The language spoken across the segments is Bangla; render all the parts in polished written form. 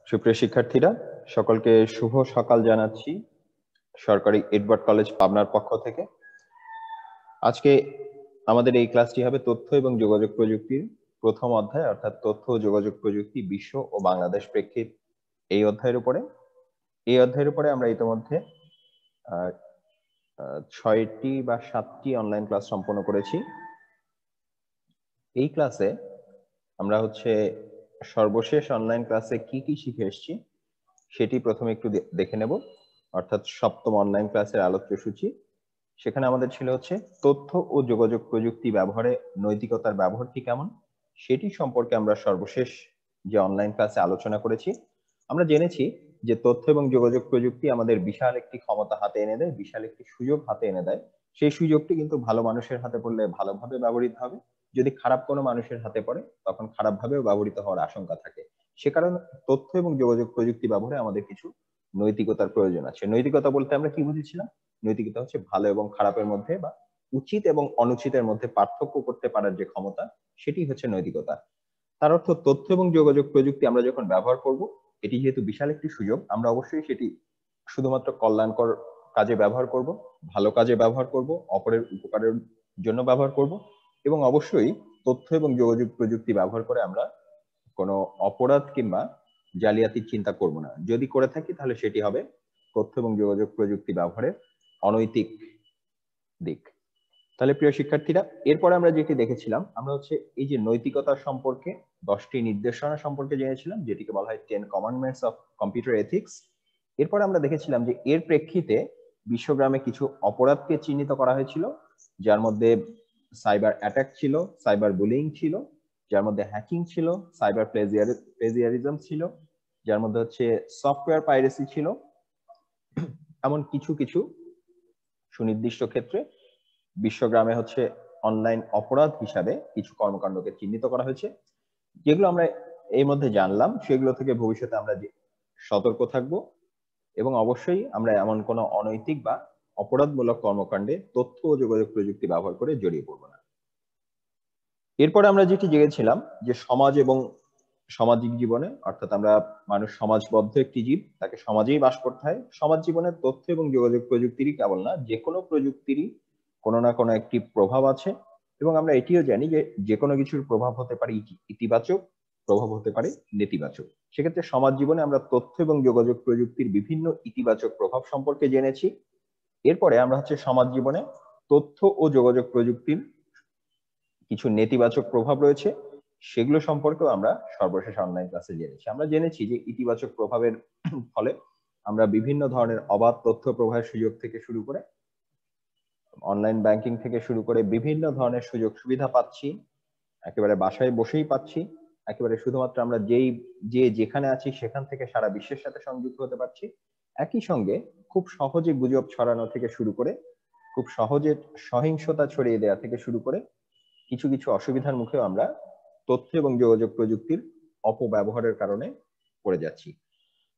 সুপ্রিয় শিক্ষার্থীরা, সকলকে শুভ সকাল জানাচ্ছি সরকারি এডওয়ার্ড কলেজ পাবনার পক্ষ থেকে। আজকে আমাদের এই ক্লাসটি হবে তথ্য এবং যোগাযোগ প্রযুক্তির প্রথম অধ্যায়, অর্থাৎ তথ্য ও যোগাযোগ প্রযুক্তি বিশ্ব ও বাংলাদেশ প্রেক্ষিত এই অধ্যায়ের উপরে আমরা ইতিমধ্যে 6টি বা 7টি অনলাইন ক্লাস সম্পন্ন করেছি। এই ক্লাসে আমরা সর্বশেষ অনলাইন ক্লাসে কি কি শিখে এসেছি সেটি প্রথমে একটু দেখে নেব, অর্থাৎ সপ্তম অনলাইন ক্লাসের আলোচ্য সূচি। সেখানে আমাদের ছিল তথ্য ও যোগাযোগ প্রযুক্তি ব্যবহারে নৈতিকতার ব্যবহারটি কেমন, সেটি সম্পর্কে আমরা সর্বশেষ যে অনলাইন ক্লাসে আলোচনা করেছি। আমরা জেনেছি যে তথ্য এবং যোগাযোগ প্রযুক্তি আমাদের বিশাল একটি ক্ষমতা হাতে এনে দেয়, বিশাল একটি সুযোগ হাতে এনে দেয়। সেই সুযোগটি কিন্তু ভালো মানুষের হাতে পড়লে ভালোভাবে ব্যবহৃত হবে, যদি খারাপ কোনো মানুষের হাতে পড়ে তখন খারাপভাবেও ব্যবহৃত হওয়ার আশঙ্কা থাকে। সে কারণে তথ্য এবং যোগাযোগ প্রযুক্তি ব্যবহারে আমাদের কিছু নৈতিকতার প্রয়োজন আছে। নৈতিকতা বলতে আমরা কি বুঝেছিলাম? নৈতিকতা হচ্ছে ভালো এবং খারাপের মধ্যে বা উচিত এবং অনুচিতের মধ্যে পার্থক্য করতে পারার যে ক্ষমতা, সেটি হচ্ছে নৈতিকতা। তার অর্থ তথ্য এবং যোগাযোগ প্রযুক্তি আমরা যখন ব্যবহার করব, এটি যেহেতু বিশাল একটি সুযোগ, আমরা অবশ্যই সেটি শুধুমাত্র কল্যাণকর কাজে ব্যবহার করব, ভালো কাজে ব্যবহার করব, অপরের উপকারের জন্য ব্যবহার করব, এবং অবশ্যই তথ্য এবং যোগাযোগ প্রযুক্তি ব্যবহার করে আমরা কোনো অপরাধ কিংবা জালিয়াতির চিন্তা করব না। যদি করে থাকি তাহলে সেটি হবে তথ্য এবং যোগাযোগ প্রযুক্তি ব্যবহারের অনৈতিক দিক। তাহলে প্রিয় শিক্ষার্থীরা, এরপরে আমরা যেটি দেখেছিলাম, আমরা এই যে নৈতিকতা সম্পর্কে 10টি নির্দেশনা সম্পর্কে জেনেছিলাম, যেটিকে বলা হয় 10 কমান্ডমেন্টস অফ কম্পিউটার এথিক্স। এরপরে আমরা দেখেছিলাম যে এর প্রেক্ষিতে বিশ্বগ্রামে কিছু অপরাধকে চিহ্নিত করা হয়েছিল, যার মধ্যে সাইবার অ্যাটাক ছিল, সাইবার বুলিং ছিল, যার মধ্যে হ্যাকিং ছিল, সাইবার প্লেজিয়ারিজম ছিল, যার মধ্যে সফটওয়্যার পাইরেসি ছিল। এমন কিছু কিছু সুনির্দিষ্ট ক্ষেত্রে বিশ্বগ্রামে অনলাইন অপরাধ হিসাবে কিছু কর্মকাণ্ডকে চিহ্নিত করা হয়েছে। যেগুলো আমরা এই মধ্যে জানলাম, সেগুলো থেকে ভবিষ্যতে আমরা সতর্ক থাকব এবং অবশ্যই আমরা এমন কোনো অনৈতিক বা অপরাধমূলক কর্মকাণ্ডে তথ্য ও যোগাযোগ প্রযুক্তি ব্যবহার করে জড়িয়ে পড়ব না। এরপরে আমরা যেটি জেনেছিলাম যে সমাজ এবং সামাজিক জীবনে, অর্থাৎ মানুষ সমাজবদ্ধ একটি জীব, তাকে সমাজেই বাস করতে হয়। সমাজ জীবনে তথ্য এবং যোগাযোগ প্রযুক্তিরই কেবল না, যে কোনো প্রযুক্তিরই কোনো না কোনো একটি প্রভাব আছে, এবং আমরা এটিও জানি যে যে কোনো কিছুর প্রভাব হতে পারে ইতিবাচক, প্রভাব হতে পারে নেতিবাচক। সেক্ষেত্রে সমাজ জীবনে আমরা তথ্য এবং যোগাযোগ প্রযুক্তির বিভিন্ন ইতিবাচক প্রভাব সম্পর্কে জেনেছি। এরপরে আমরা সমাজ জীবনে তথ্য ও যোগাযোগ প্রযুক্তির কিছু নেতিবাচক প্রভাব রয়েছে, সেগুলো সম্পর্কেও আমরা সর্বশেষ অনলাইন ক্লাসে জেনেছি। আমরা জেনেছি যে ইতিবাচক প্রভাবের ফলে আমরা বিভিন্ন ধরনের অবাধ তথ্য প্রবাহের সুযোগ থেকে শুরু করে, অনলাইন ব্যাংকিং থেকে শুরু করে বিভিন্ন ধরনের সুযোগ সুবিধা পাচ্ছি, একেবারে বাসায় বসেই পাচ্ছি, একেবারে শুধুমাত্র আমরা যেখানে আছি সেখান থেকে সারা বিশ্বের সাথে সংযুক্ত হতে পারছি। একই সঙ্গে খুব সহজে গুজব ছড়ানো থেকে শুরু করে, খুব সহজে সহিংসতা ছড়িয়ে দেওয়া থেকে শুরু করে কিছু কিছু অসুবিধার মুখেও আমরা তথ্য এবং যোগাযোগ প্রযুক্তির অপব্যবহারের কারণে পড়ে যাচ্ছি।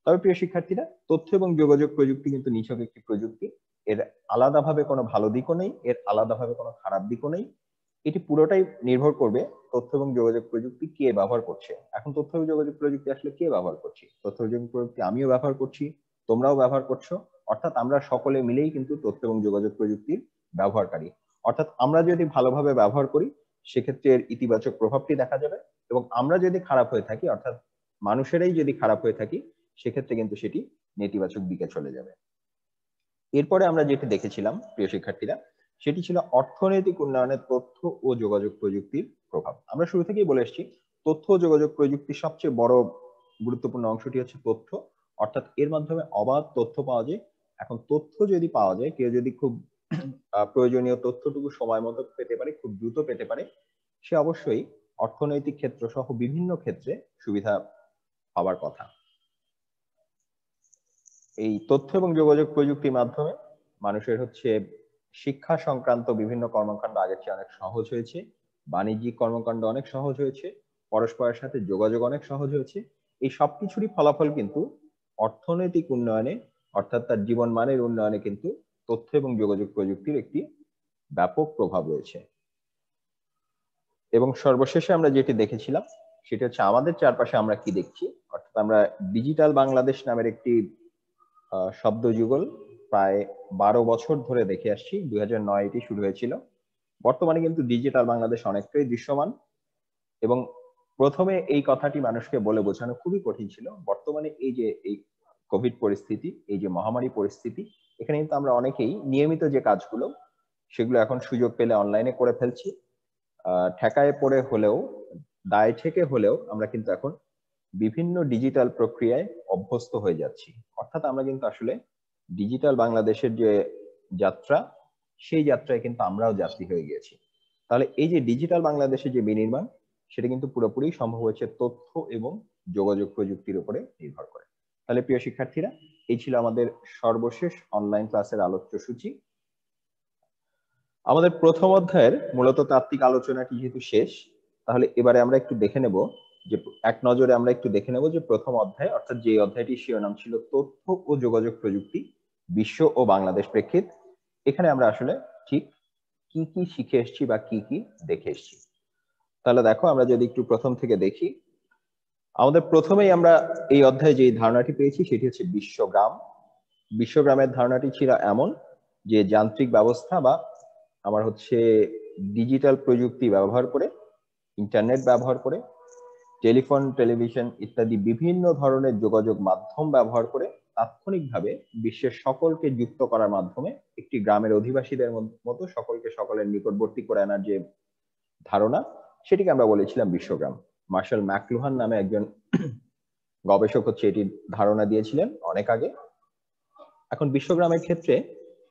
তবে প্রিয় শিক্ষার্থীরা, তথ্য এবং যোগাযোগ প্রযুক্তি কিন্তু নিছক একটি প্রযুক্তি। এর আলাদাভাবে কোনো ভালো দিকও নেই, এর আলাদাভাবে কোনো খারাপ দিকও নেই। এটি পুরোটাই নির্ভর করবে তথ্য এবং যোগাযোগ প্রযুক্তি কে ব্যবহার করছে। এখন তথ্য এবং যোগাযোগ প্রযুক্তি আসলে কে ব্যবহার করছে? তথ্য যোগাযোগ প্রযুক্তি আমিও ব্যবহার করছি, তোমরাও ব্যবহার করছো, অর্থাৎ আমরা সকলে মিলেই কিন্তু তথ্য এবং যোগাযোগ প্রযুক্তির ব্যবহারকারী। অর্থাৎ আমরা যদি ভালোভাবে ব্যবহার করি, সেক্ষেত্রে এর ইতিবাচক প্রভাবটি দেখা যাবে, এবং আমরা যদি খারাপ হয়ে থাকি, অর্থাৎ মানুষেরাই যদি খারাপ হয়ে থাকি, সেক্ষেত্রে কিন্তু সেটি নেতিবাচক দিকে চলে যাবে। এরপরে আমরা যেটি দেখেছিলাম প্রিয় শিক্ষার্থীরা, সেটি ছিল অর্থনৈতিক উন্নয়নে তথ্য ও যোগাযোগ প্রযুক্তির প্রভাব। আমরা শুরু থেকেই বলে এসেছি, তথ্য ও যোগাযোগ প্রযুক্তির সবচেয়ে বড় গুরুত্বপূর্ণ অংশটি হচ্ছে তথ্য, অর্থাৎ এর মাধ্যমে অবাধ তথ্য পাওয়া যায়। এখন তথ্য যদি পাওয়া যায়, কেউ যদি খুব প্রয়োজনীয় তথ্যটুকু সময় মতো পেতে পারে, খুব দ্রুত পেতে পারে, সে অবশ্যই অর্থনৈতিক ক্ষেত্র সহ বিভিন্ন ক্ষেত্রে সুবিধা পাওয়ার কথা। এই তথ্য এবং যোগাযোগ প্রযুক্তির মাধ্যমে মানুষের শিক্ষা সংক্রান্ত বিভিন্ন কর্মকাণ্ড আগের চেয়ে অনেক সহজ হয়েছে, বাণিজ্যিক কর্মকাণ্ড অনেক সহজ হয়েছে, পরস্পরের সাথে যোগাযোগ অনেক সহজ হয়েছে। এই সবকিছুরই ফলাফল কিন্তু অর্থনৈতিক উন্নয়নে, অর্থাৎ তার জীবন মানের উন্নয়নে কিন্তু তথ্য এবং যোগাযোগ প্রযুক্তির একটি ব্যাপক প্রভাব রয়েছে। এবং সর্বশেষে আমরা যেটি দেখেছিলাম সেটা হচ্ছে আমাদের চারপাশে আমরা কি দেখছি। অর্থাৎ আমরা ডিজিটাল বাংলাদেশ নামের একটি শব্দযুগল প্রায় 12 বছর ধরে দেখে আসছি। 2009 এটি শুরু হয়েছিল। বর্তমানে কিন্তু ডিজিটাল বাংলাদেশ অনেকটাই দৃশ্যমান, এবং প্রথমে এই কথাটি মানুষকে বলে বোঝানো খুবই কঠিন ছিল। বর্তমানে এই যে এই কোভিড পরিস্থিতি, এই যে মহামারী পরিস্থিতি, এখানে কিন্তু আমরা অনেকেই নিয়মিত যে কাজগুলো সেগুলো এখন সুযোগ পেলে অনলাইনে করে ফেলছি। ঠেকায় পড়ে হলেও, দায় থেকে হলেও আমরা কিন্তু এখন বিভিন্ন ডিজিটাল প্রক্রিয়ায় অভ্যস্ত হয়ে যাচ্ছি। অর্থাৎ আমরা কিন্তু আসলে ডিজিটাল বাংলাদেশের যে যাত্রা, সেই যাত্রায় কিন্তু আমরাও যাত্রী হয়ে গিয়েছি। তাহলে এই যে ডিজিটাল বাংলাদেশের যে বিনির্মাণ, সেটা কিন্তু পুরোপুরি সম্ভব হয়েছে তথ্য এবং যোগাযোগ প্রযুক্তির উপরে নির্ভর করে। তাহলে প্রিয় শিক্ষার্থীরা, এই ছিল আমাদের সর্বশেষ অনলাইন ক্লাসের আলোচ্য সূচি। আমাদের প্রথম অধ্যায়ের মূলত তাত্ত্বিক আলোচনাটি যেহেতু শেষ, তাহলে এবারে আমরা একটু দেখে নেব যে এক নজরে আমরা একটু দেখে নেব যে প্রথম অধ্যায়, অর্থাৎ যে অধ্যায়টির শিরোনাম ছিল তথ্য ও যোগাযোগ প্রযুক্তি বিশ্ব ও বাংলাদেশ প্রেক্ষিত, এখানে আমরা আসলে ঠিক কি কি শিখে এসেছি বা কি কি দেখে এসেছি। তাহলে দেখো, আমরা যদি একটু প্রথম থেকে দেখি, আমাদের প্রথমেই আমরা এই অধ্যায়ে যে ধারণাটি পেয়েছি সেটি হচ্ছে বিশ্বগ্রাম। বিশ্বগ্রামের ধারণাটি ছিল এমন যে যান্ত্রিক ব্যবস্থা বা আমার হচ্ছে ডিজিটাল প্রযুক্তি ব্যবহার করে, ইন্টারনেট ব্যবহার করে, টেলিফোন, টেলিভিশন ইত্যাদি বিভিন্ন ধরনের যোগাযোগ মাধ্যম ব্যবহার করে তাৎক্ষণিকভাবে বিশ্বের সকলকে যুক্ত করার মাধ্যমে একটি গ্রামের অধিবাসীদের মতো সকলকে সকলের নিকটবর্তী করে আনার যে ধারণা, সেটিকে আমরা বলেছিলাম বিশ্বগ্রাম। মার্শাল ম্যাকলুহান নামে একজন গবেষক হচ্ছে এটি ধারণা দিয়েছিলেন অনেক আগে। এখন বিশ্বগ্রামের ক্ষেত্রে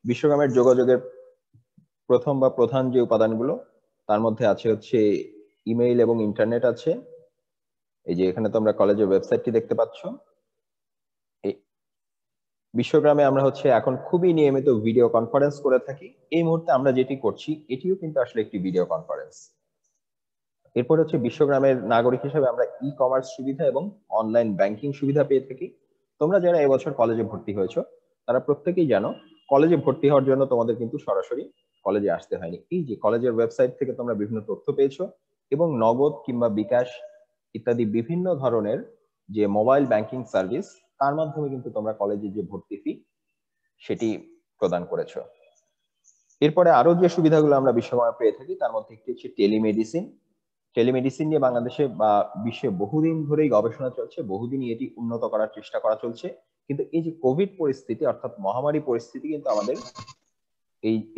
বিশ্বগ্রামের যোগাযোগের প্রথম বা প্রধান যে উপাদানগুলো, তার মধ্যে আছে হচ্ছে ইমেইল এবং ইন্টারনেট আছে। এই যে এখানে তোমরা কলেজের ওয়েবসাইটটি দেখতে পাচ্ছ। এই বিশ্বগ্রামে আমরা হচ্ছে এখন খুবই নিয়মিত ভিডিও কনফারেন্স করে থাকি। এই মুহূর্তে আমরা যেটি করছি এটিও কিন্তু আসলে একটি ভিডিও কনফারেন্স। এরপর হচ্ছে বিশ্বগ্রামের নাগরিক হিসেবে আমরা ই কমার্স সুবিধা এবং অনলাইন ব্যাংকিং সুবিধা পেয়ে থাকি। তোমরা যারা এবছর কলেজে ভর্তি হয়েছো তারা প্রত্যেকেই জানো, কলেজে ভর্তি হওয়ার জন্য তোমাদের কিন্তু সরাসরি কলেজে আসতে হয়নি। এই যে কলেজের ওয়েবসাইট থেকে তোমরা বিভিন্ন তথ্য পেয়েছো, এবং নগদ কিংবা বিকাশ ইত্যাদি বিভিন্ন ধরনের যে মোবাইল ব্যাংকিং সার্ভিস, তার মাধ্যমে কিন্তু তোমরা কলেজে যে ভর্তি ফি সেটি প্রদান করেছো। এরপরে আরো যে সুবিধাগুলো আমরা বিশ্বগ্রামে পেয়ে থাকি তার মধ্যে একটি হচ্ছে টেলিমেডিসিন। টেলিমেডিসিন নিয়ে বাংলাদেশে বা বিশ্বে বহুদিন ধরেই গবেষণা চলছে, বহুদিনই এটি উন্নত করার চেষ্টা করা চলছে। কিন্তু এই যে কোভিড পরিস্থিতি, অর্থাৎ মহামারী পরিস্থিতি, কিন্তু আমাদের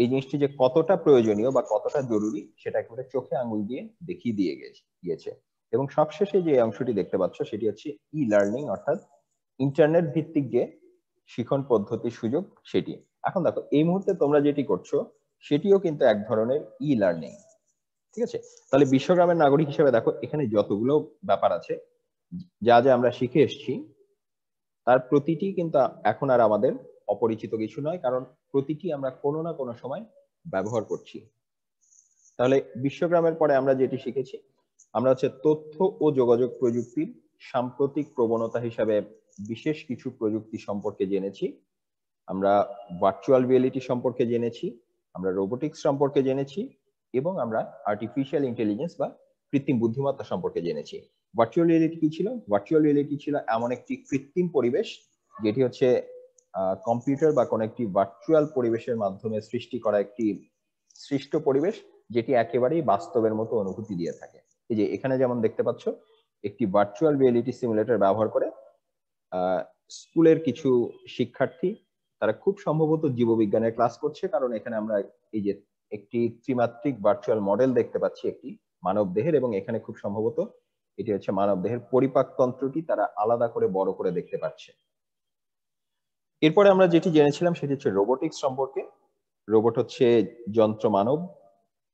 এই জিনিসটি যে কতটা প্রয়োজনীয় বা কতটা জরুরি সেটা একেবারে চোখে আঙুল দিয়ে দেখিয়ে দিয়ে গিয়েছে। এবং সবশেষে যে অংশটি দেখতে পাচ্ছ সেটি হচ্ছে ই লার্নিং, অর্থাৎ ইন্টারনেট ভিত্তিক যে শিক্ষণ পদ্ধতির সুযোগ সেটি। এখন দেখো, এই মুহূর্তে তোমরা যেটি করছো সেটিও কিন্তু এক ধরনের ই লার্নিং। ঠিক আছে, তাহলে বিশ্বগ্রামের নাগরিক হিসেবে দেখো এখানে যতগুলো ব্যাপার আছে, যা যা আমরা শিখে এসেছি, তার প্রতিটি কিন্তু এখন আর আমাদের অপরিচিত কিছু নয়, কারণ প্রতিটি আমরা কোনো না কোনো সময় ব্যবহার করছি। তাহলে বিশ্বগ্রামের পরে আমরা যেটি শিখেছি, আমরা হচ্ছে তথ্য ও যোগাযোগ প্রযুক্তির সাম্প্রতিক প্রবণতা হিসাবে বিশেষ কিছু প্রযুক্তি সম্পর্কে জেনেছি। আমরা ভার্চুয়াল রিয়েলিটি সম্পর্কে জেনেছি, আমরা রোবোটিক্স সম্পর্কে জেনেছি, এবং আমরা আর্টিফিশিয়াল ইন্টেলিজেন্স বা কৃত্রিম বুদ্ধিমত্তা সম্পর্কে জেনেছি। ভার্চুয়াল রিয়েলিটি কি ছিল? ভার্চুয়াল রিয়েলিটি ছিল এমন একটি কৃত্রিম পরিবেশ যেটি হচ্ছে কম্পিউটার বা কোনো একটি ভার্চুয়াল পরিবেশের মাধ্যমে সৃষ্টি করা একটি সৃষ্ট পরিবেশ, যেটি একেবারেই বাস্তবের মতো অনুভূতি দিয়ে থাকে। এই যে এখানে যেমন দেখতে পাচ্ছ, একটি ভার্চুয়াল রিয়েলিটি সিমুলেটর ব্যবহার করে স্কুলের কিছু শিক্ষার্থী, তারা খুব সম্ভবত জীববিজ্ঞানের ক্লাস করছে, কারণ এখানে আমরা এই যে একটি ত্রিমাত্রিক ভার্চুয়াল মডেল দেখতে পাচ্ছি একটি মানব দেহের, এবং এখানে খুব সম্ভবত এটি হচ্ছে মানব দেহের পরিপাকতন্ত্রটি তারা আলাদা করে বড় করে দেখতে পাচ্ছে। এরপরে আমরা যেটি জেনেছিলাম সেটি হচ্ছে রোবোটিক্স সম্পর্কে। রোবট হচ্ছে যন্ত্র মানব,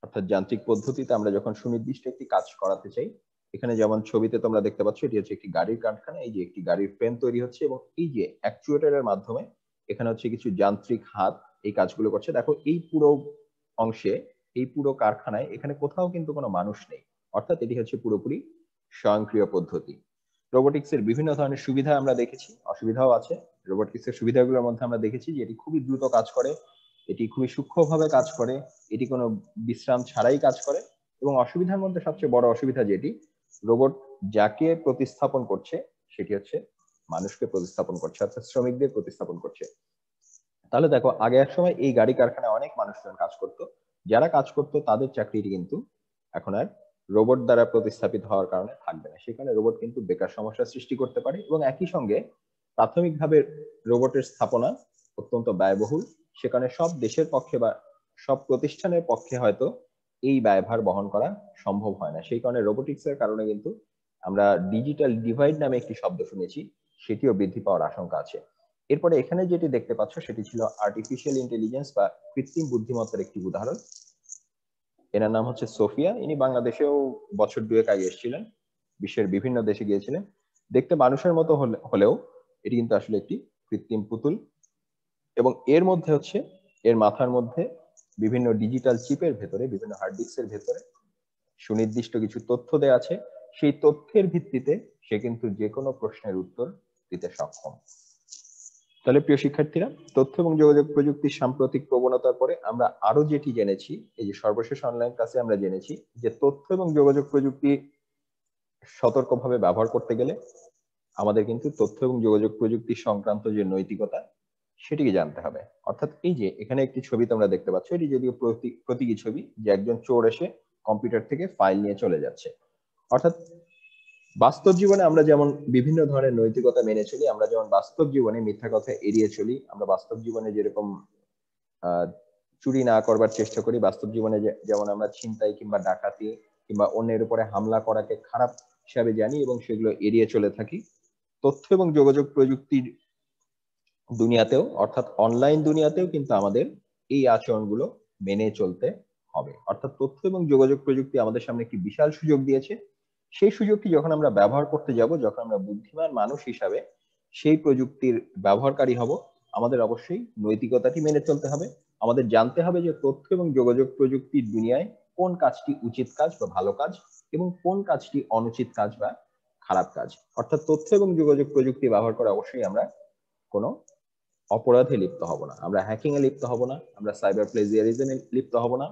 অর্থাৎ যান্ত্রিক পদ্ধতিতে আমরা যখন সুনির্দিষ্ট একটি কাজ করাতে চাই। এখানে যেমন ছবিতে তোমরা দেখতে পাচ্ছ, এটি হচ্ছে একটি গাড়ির কারখানা। এই যে একটি গাড়ির ফ্রেম তৈরি হচ্ছে, এবং এই যে অ্যাকচুয়েটরের মাধ্যমে এখানে হচ্ছে কিছু যান্ত্রিক হাত এই কাজগুলো করছে। দেখো, এই পুরো অংশে, এই পুরো কারখানায় এখানে কোথাও কিন্তু কোনো মানুষ নেই, অর্থাৎ এটি হচ্ছে পুরোপুরি স্বয়ংক্রিয় পদ্ধতি। রোবোটিক্সের বিভিন্ন ধরনের সুবিধা আমরা দেখেছি, অসুবিধাও আছে। রোবোটিক্সের সুবিধাগুলোর মধ্যে আমরা দেখেছি যে এটি খুবই দ্রুত কাজ করে, এটি খুবই সূক্ষ্মভাবে কাজ করে, এটি কোনো বিশ্রাম ছাড়াই কাজ করে। এবং অসুবিধার মধ্যে সবচেয়ে বড় অসুবিধা যেটি, রোবট যাকে প্রতিস্থাপন করছে সেটি হচ্ছে মানুষকে প্রতিস্থাপন করছে, অর্থাৎ শ্রমিকদের প্রতিস্থাপন করছে। তাহলে দেখো, আগে এক সময় এই গাড়ি কারখানায় অনেক মানুষজন কাজ করতো, যারা কাজ করতো তাদের চাকরিটি কিন্তু এখন আর রোবট দ্বারা প্রতিস্থাপিত হওয়ার কারণে থাকবে না। সেখানে রোবট কিন্তু বেকার সমস্যার সৃষ্টি করতে পারে, এবং একই সঙ্গে প্রাথমিকভাবে রোবটের স্থাপনা অত্যন্ত ব্যয়বহুল। সেখানে সব দেশের পক্ষে বা সব প্রতিষ্ঠানের পক্ষে হয়তো এই ব্যয়ভার বহন করা সম্ভব হয় না। সেই কারণে রোবোটিক্সের কারণে কিন্তু আমরা ডিজিটাল ডিভাইড নামে একটি শব্দ শুনেছি, সেটিও বৃদ্ধি পাওয়ার আশঙ্কা আছে। এরপরে এখানে যেটি দেখতে পাচ্ছ সেটি ছিল আর্টিফিশিয়াল ইন্টেলিজেন্স বা কৃত্রিম বুদ্ধিমত্তার একটি উদাহরণ। এনার নাম হচ্ছে সোফিয়া। ইনি বাংলাদেশেও বছর দুয়েক আগে এসেছিলেন, বিশ্বের বিভিন্ন দেশে গিয়েছিলেন। দেখতে মানুষের মতো হলেও এটি কিন্তু আসলে একটি কৃত্রিম পুতুল, এবং এর মধ্যে হচ্ছে, এর মাথার মধ্যে বিভিন্ন ডিজিটাল চিপের ভেতরে, বিভিন্ন হার্ড ডিস্কের ভেতরে সুনির্দিষ্ট কিছু তথ্য দেওয়া আছে। সেই তথ্যের ভিত্তিতে সে কিন্তু যে কোনো প্রশ্নের উত্তর দিতে সক্ষম। তাহলে প্রিয় শিক্ষার্থীরা, তথ্য এবং যোগাযোগ প্রযুক্তির সাম্প্রতিক প্রবণতার পরে আমরা আরো যেটি জেনেছি, এই যে সর্বশেষ অনলাইন ক্লাসে আমরা জেনেছি যে তথ্য এবং যোগাযোগ প্রযুক্তি সতর্কভাবে ব্যবহার করতে গেলে আমাদের কিন্তু তথ্য এবং যোগাযোগ প্রযুক্তি সংক্রান্ত যে নৈতিকতা, সেটিকে জানতে হবে। অর্থাৎ এই যে এখানে একটি ছবি তোমরা দেখতে পাচ্ছ, এটি যদিও প্রতীকী ছবি, যে একজন চোর এসে কম্পিউটার থেকে ফাইল নিয়ে চলে যাচ্ছে। অর্থাৎ বাস্তব জীবনে আমরা যেমন বিভিন্ন ধরনের নৈতিকতা মেনে চলি, আমরা যেমন বাস্তব জীবনে মিথ্যা কথা এড়িয়ে চলি, আমরা বাস্তব জীবনে যেরকম চুরি না করবার চেষ্টা করি, বাস্তব জীবনে যেমন আমরা ছিনতাই কিংবা ডাকাতি কিংবা অন্যের উপরে হামলা করাকে খারাপ হিসাবে জানি এবং সেগুলো এড়িয়ে চলে থাকি, তথ্য এবং যোগাযোগ প্রযুক্তির দুনিয়াতেও, অর্থাৎ অনলাইন দুনিয়াতেও কিন্তু আমাদের এই আচরণগুলো মেনে চলতে হবে। অর্থাৎ তথ্য এবং যোগাযোগ প্রযুক্তি আমাদের সামনে একটি বিশাল সুযোগ দিয়েছে। সেই সুযোগটি যখন আমরা ব্যবহার করতে যাব, যখন আমরা বুদ্ধিমান মানুষ হিসাবে সেই প্রযুক্তির ব্যবহারকারী হব, আমাদের অবশ্যই নৈতিকতাটি মেনে চলতে হবে। আমাদের জানতে হবে যে তথ্য এবং যোগাযোগ প্রযুক্তির দুনিয়ায় কোন কাজটি উচিত কাজ বা ভালো কাজ, এবং কোন কাজটি অনুচিত কাজ বা খারাপ কাজ। অর্থাৎ তথ্য এবং যোগাযোগ প্রযুক্তি ব্যবহার করে অবশ্যই আমরা কোনো অপরাধে লিপ্ত হব না, আমরা হ্যাকিং এ লিপ্ত হব না, আমরা সাইবার প্লেজিয়ারিজমে লিপ্ত হব না,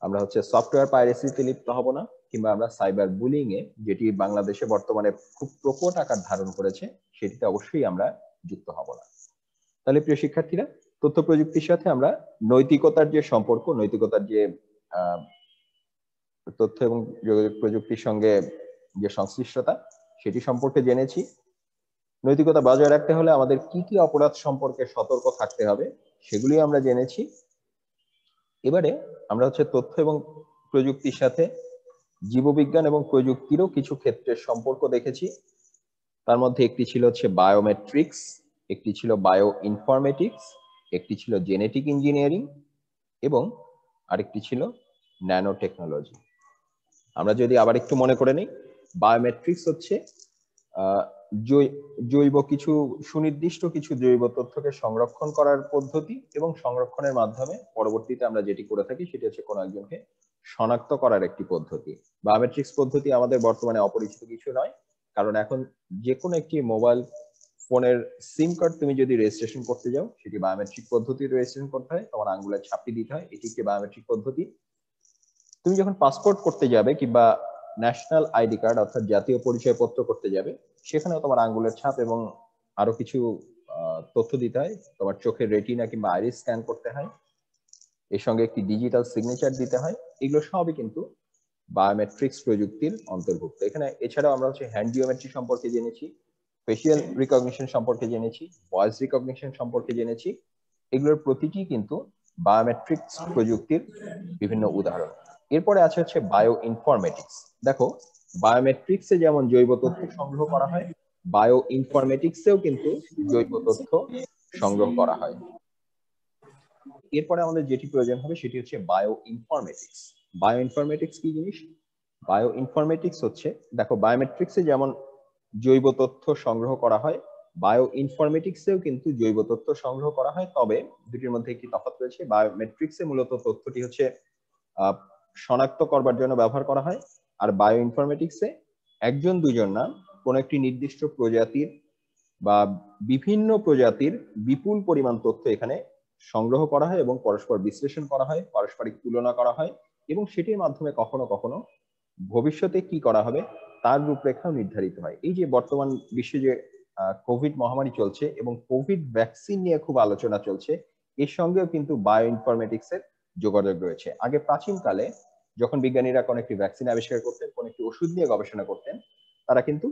আমরা হচ্ছে সফটওয়্যার পাইরেসিতে লিপ্ত হব না, কিংবা আমরা সাইবার বুলিং এ, যেটি বাংলাদেশে বর্তমানে খুব প্রকট আকার ধারণ করেছে, সেটিতে অবশ্যই আমরা যুক্ত হব না। তাহলে প্রিয় শিক্ষার্থীরা, তথ্য প্রযুক্তির সাথে আমরা নৈতিকতার যে সম্পর্ক, নৈতিকতার যে তথ্য এবং যোগাযোগ প্রযুক্তির সঙ্গে যে সংশ্লিষ্টতা, সেটি সম্পর্কে জেনেছি। নৈতিকতা বজায় রাখতে হলে আমাদের কি কি অপরাধ সম্পর্কে সতর্ক থাকতে হবে সেগুলি আমরা জেনেছি। এবারে আমরা হচ্ছে তথ্য এবং প্রযুক্তির সাথে জীববিজ্ঞান এবং প্রযুক্তিরও কিছু ক্ষেত্রের সম্পর্ক দেখেছি। তার মধ্যে একটি ছিল হচ্ছে বায়োমেট্রিক্স, একটি ছিল বায়ো ইনফরমেটিক্স, একটি ছিল জেনেটিক ইঞ্জিনিয়ারিং, এবং আরেকটি ছিল ন্যানো টেকনোলজি। আমরা যদি আবার একটু মনে করে নিই, বায়োমেট্রিক্স হচ্ছে জৈব কিছু সুনির্দিষ্ট কিছু জৈব তথ্যকে সংরক্ষণ করার পদ্ধতি, এবং সংরক্ষণের মাধ্যমে পরবর্তীতে আমরা যেটি করে থাকি সেটি হচ্ছে কোনো একজনকে শনাক্ত করার একটি পদ্ধতি। বায়োমেট্রিক্স পদ্ধতি আমাদের বর্তমানে অপরিচিত কিছু নয়, কারণ এখন যে কোনো একটি মোবাইল ফোনের সিম কার্ড তুমি যদি রেজিস্ট্রেশন করতে যাও, সেটি বায়োমেট্রিক পদ্ধতিতে রেজিস্ট্রেশন করতে হয়, তোমার আঙ্গুলের ছাপটি দিতে হয়, এটি একটি বায়োমেট্রিক পদ্ধতি। তুমি যখন পাসপোর্ট করতে যাবে কিংবা ন্যাশনাল আইডি কার্ড অর্থাৎ জাতীয় পরিচয়পত্র করতে যাবে, সেখানেও তোমার আঙ্গুলের ছাপ এবং আরো কিছু তথ্য দিতে হয়, তোমার চোখের রেটিনা কিংবা আইরিস স্ক্যান করতে হয়, এর সঙ্গে একটি ডিজিটাল সিগনেচার দিতে হয়। এগুলো সবই কিন্তু বায়োমেট্রিক্স প্রযুক্তির অন্তর্ভুক্ত। এখানে এছাড়াও আমরা হচ্ছে হ্যান্ড জিওমেট্রি সম্পর্কে জেনেছি, ফেশিয়াল রিকগনিশন সম্পর্কে জেনেছি, ভয়েস রিকগনিশন সম্পর্কে জেনেছি। এগুলোর প্রতিটি কিন্তু বায়োমেট্রিক্স প্রযুক্তির বিভিন্ন উদাহরণ। এরপরে আছে হচ্ছে বায়ো ইনফরমেটিক্স। দেখো, বায়োমেট্রিক্সে যেমন জৈব তথ্য সংগ্রহ করা হয়, বায়ো ইনফরমেটিক্সেও কিন্তু জৈব তথ্য সংগ্রহ করা হয়। এরপরে আমাদের যেটি প্রয়োজন হবে সেটি হচ্ছে বায়ো ইনফরমেটিক্স। বায়ো ইনফরমেটিক্স কি জিনিস? বায়ো ইনফরমেটিক্স হচ্ছে, দেখো, বায়োমেট্রিক্সে যেমন জৈব তথ্য সংগ্রহ করা হয়, বায়ো ইনফরমেটিক্সেও কিন্তু জৈব তথ্য সংগ্রহ করা হয়, তবে দুটির মধ্যে একটি তফাৎ রয়েছে। বায়োমেট্রিক্সে মূলত তথ্যটি হচ্ছে শনাক্ত করবার জন্য ব্যবহার করা হয়, আর বায়ো ইনফরমেটিক্সে একজন দুজন না, কোন একটি নির্দিষ্ট প্রজাতির বা বিভিন্ন প্রজাতির বিপুল পরিমাণ তথ্য এখানে সংগ্রহ করা হয় এবং পরস্পর বিশ্লেষণ করা হয়, পারস্পরিক তুলনা করা হয়, এবং সেটির মাধ্যমে কখনো কখনো ভবিষ্যতে কি করা হবে তার রূপরেখাও নির্ধারিত হয়। এই যে বর্তমান বিশ্বে যে কোভিড মহামারী চলছে এবং কোভিড ভ্যাকসিন নিয়ে খুব আলোচনা চলছে, এর সঙ্গেও কিন্তু বায়ো ইনফরমেটিক্স এর যোগাযোগ রয়েছে। আগে প্রাচীনকালে যখন বিজ্ঞানীরা কোনো একটি ভ্যাকসিন আবিষ্কার করতেন, কোনো একটি ওষুধ নিয়ে গবেষণা করতেন, তারা কিন্তু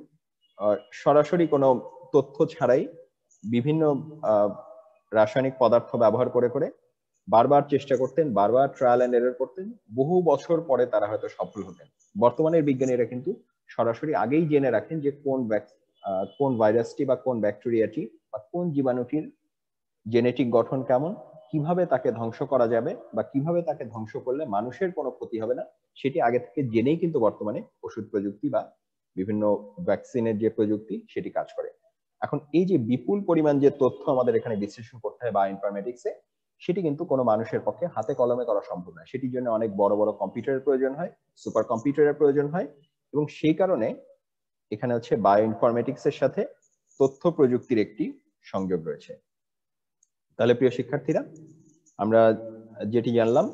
সরাসরি কোনো তথ্য ছাড়াই বিভিন্ন রাসায়নিক পদার্থ ব্যবহার করে করে বারবার চেষ্টা করতেন, বারবার ট্রায়াল এন্ড এরর করতেন, বহু বছর পরে তারা হয়তো সফল হতেন। বর্তমানের বিজ্ঞানীরা কিন্তু সরাসরি আগেই জেনে রাখেন যে কোন ভাইরাসটি বা কোন ব্যাকটেরিয়াটি বা কোন জীবাণুটির জেনেটিক গঠন কেমন, কিভাবে তাকে ধ্বংস করা যাবে বা কিভাবে তাকে ধ্বংস করলে মানুষের কোনো ক্ষতি হবে না, সেটি আগে থেকে জেনেই কিন্তু বর্তমানে ওষুধ প্রযুক্তি বা বিভিন্ন ভ্যাকসিনের যে প্রযুক্তি সেটি কাজ করে। এখন এই যে বিপুল পরিমাণ যে তথ্য আমাদের এখানে বিশ্লেষণ করতে হয় বায়ো ইনফরমেটিক্সে, সেটি কিন্তু কোনো মানুষের পক্ষে হাতে কলমে করা সম্ভব নয়। সেটির জন্য অনেক বড় বড় কম্পিউটারের প্রয়োজন হয়, সুপার কম্পিউটারের প্রয়োজন হয়, এবং সেই কারণে এখানে হচ্ছে বায়ো ইনফরমেটিক্স এর সাথে তথ্য প্রযুক্তির একটি সংযোগ রয়েছে। তাহলে প্রিয় শিক্ষার্থীরা, আমরা যেটি জানলাম,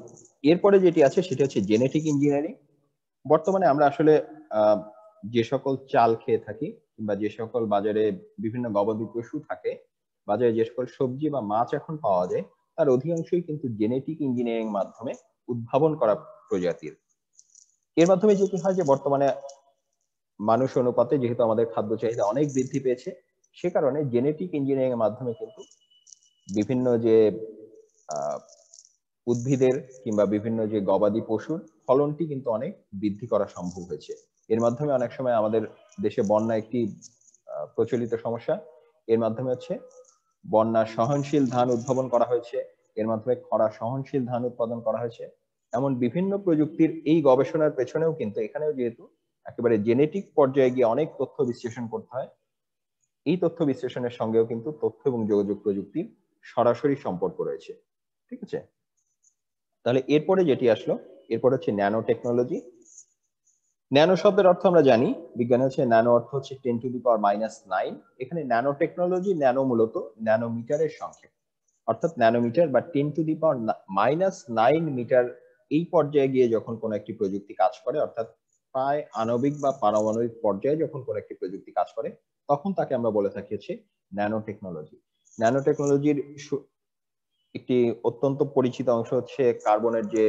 এরপরে যেটি আছে সেটি হচ্ছে জেনেটিক ইঞ্জিনিয়ারিং। বর্তমানে আমরা আসলে যে সকল চাল খেয়ে থাকি কিংবা যে সকল বাজারে বিভিন্ন গবাদি পশু থাকে, বাজারে যে সকল সবজি বা মাছ এখন পাওয়া যায়, তার অধিকাংশই কিন্তু জেনেটিক ইঞ্জিনিয়ারিং মাধ্যমে উদ্ভাবন করা প্রজাতির। এর মাধ্যমে যেটি হয় যে বর্তমানে মানুষ অনুপাতে যেহেতু আমাদের খাদ্য চাহিদা অনেক বৃদ্ধি পেয়েছে, সে কারণে জেনেটিক ইঞ্জিনিয়ারিং এর মাধ্যমে কিন্তু বিভিন্ন যে উদ্ভিদের কিংবা বিভিন্ন যে গবাদি পশুর ফলনটি কিন্তু অনেক বৃদ্ধি করা সম্ভব হয়েছে। এর মাধ্যমে অনেক সময় আমাদের দেশে বন্যা একটি প্রচলিত সমস্যা, এর মাধ্যমে হচ্ছে বন্যা সহনশীল ধান উদ্ভাবন করা হয়েছে, এর মাধ্যমে খরা সহনশীল ধান উৎপাদন করা হয়েছে। এমন বিভিন্ন প্রযুক্তির এই গবেষণার পেছনেও কিন্তু এখানেও যেহেতু একেবারে জেনেটিক পর্যায়ে গিয়ে অনেক তথ্য বিশ্লেষণ করতে হয়, এই তথ্য বিশ্লেষণের সঙ্গেও কিন্তু তথ্য এবং যোগাযোগ প্রযুক্তির সরাসরি সম্পর্ক রয়েছে। ঠিক আছে, তাহলে এরপরে যেটি আসলো, এরপর হচ্ছে ন্যানো টেকনোলজি। ন্যানো শব্দের অর্থ আমরা জানি, বিজ্ঞানে হচ্ছে ন্যানো অর্থ হচ্ছে 10⁻⁹। এখানে ন্যানো টেকনোলজি, ন্যানো মূলত ন্যানোমিটারের সংক্ষেপ, অর্থাৎ ন্যানোমিটার বা 10⁻⁹ মিটার এই পর্যায়ে গিয়ে যখন কোনো একটি প্রযুক্তি কাজ করে, অর্থাৎ প্রায় আণবিক বা পারমাণবিক পর্যায়ে যখন কোনো একটি প্রযুক্তি কাজ করে, তখন তাকে আমরা বলে থাকি হচ্ছে ন্যানো টেকনোলজি। ন্যানো টেকনোলজির একটি অত্যন্ত পরিচিত অংশ হচ্ছে কার্বনের যে